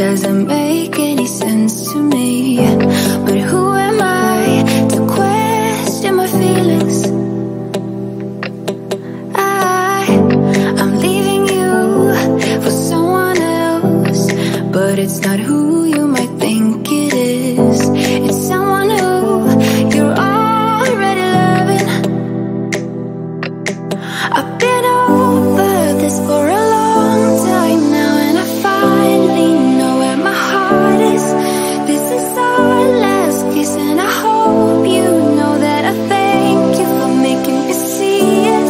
doesn't make any sense to me. But who am I to question my feelings? I'm leaving you for someone else, but it's not who you might think it is. It's someone who you're already loving. I've been over this for a long time now, and I finally know where my heart is. This is our last kiss, and I hope you know that I thank you for making me see it.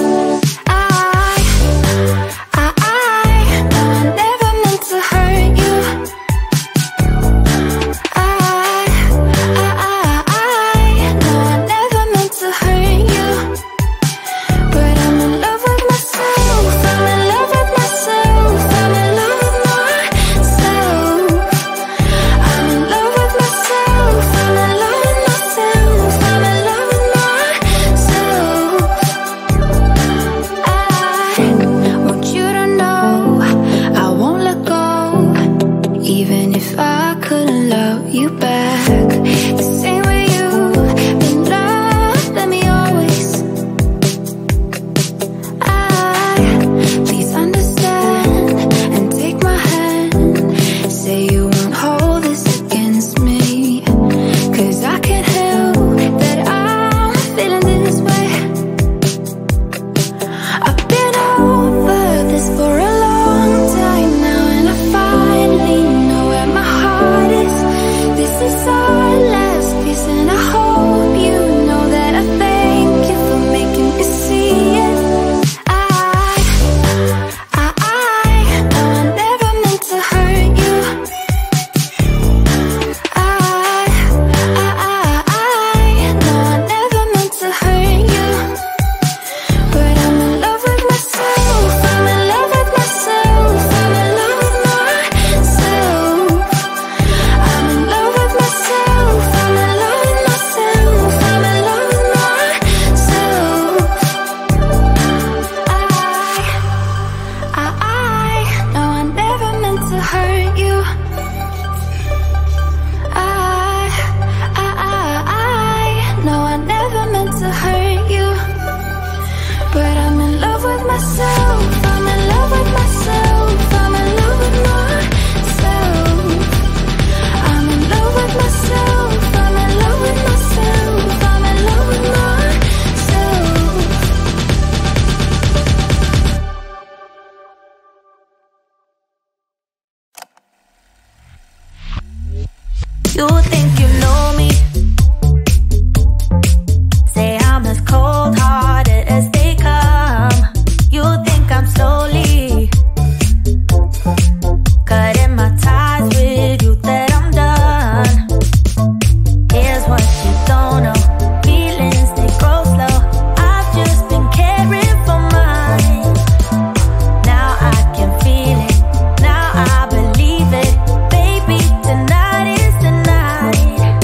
You think you know me? Say I'm as cold-hearted as they come. You think I'm slowly cutting my ties with you, that I'm done. Here's what you don't know. Feelings, they grow slow. I've just been caring for mine. Now I can feel it. Now I believe it. Baby, tonight is the night.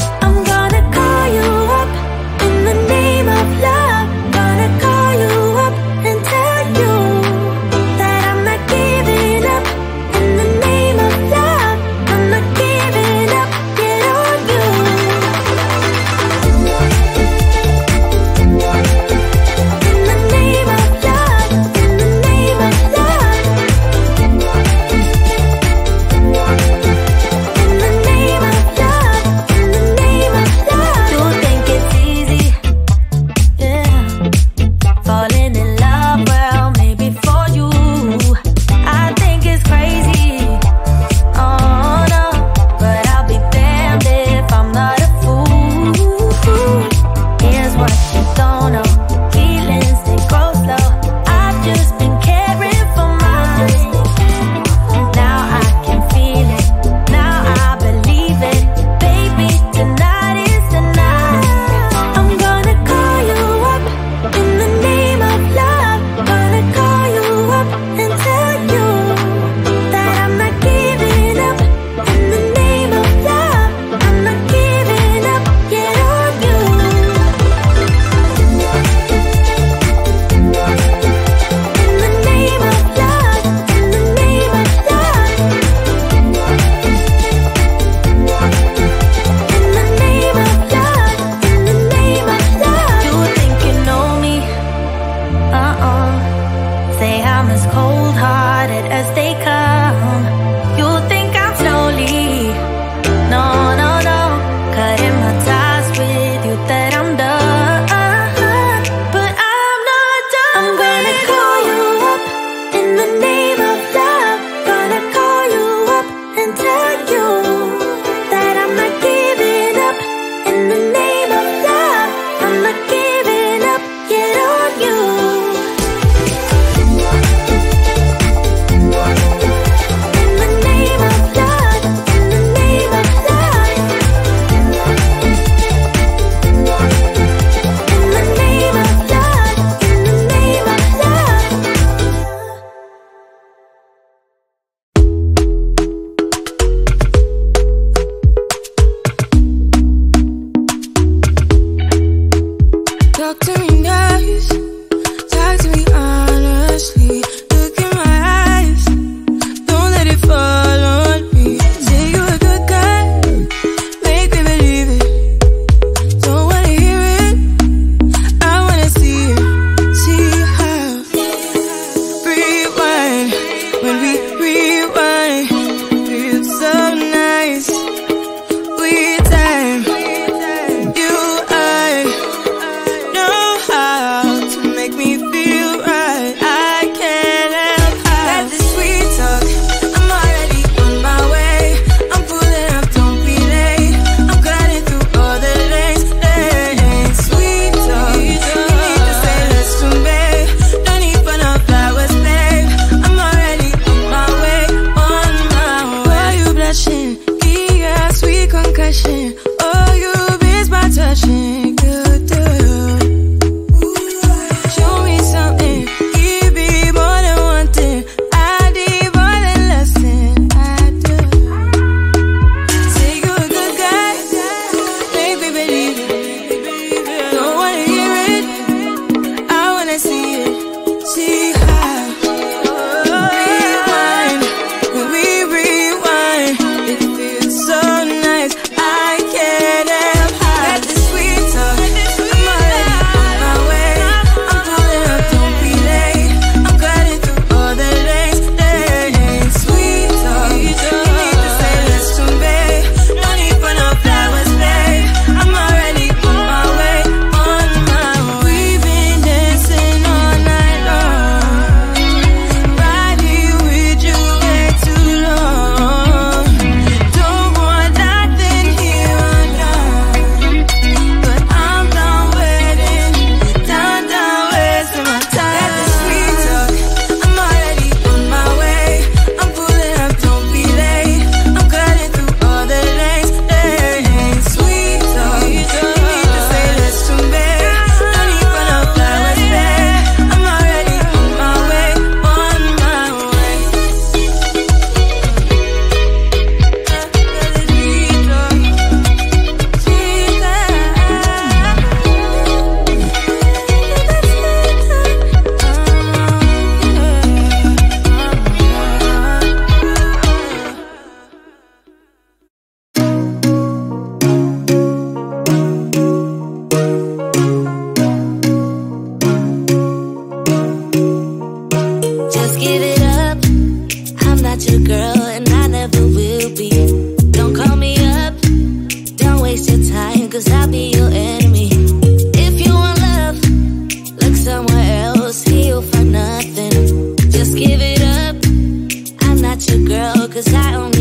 say I'm as cold-hearted as they come. You think I'm slowly, no, no, no, cutting my ties with you that I'm done. But I'm not done. I'm gonna call you up in the name of love. Gonna call you up and tell you that I'm not giving up. In the name of love, I'm not giving up yet on you. Cause I only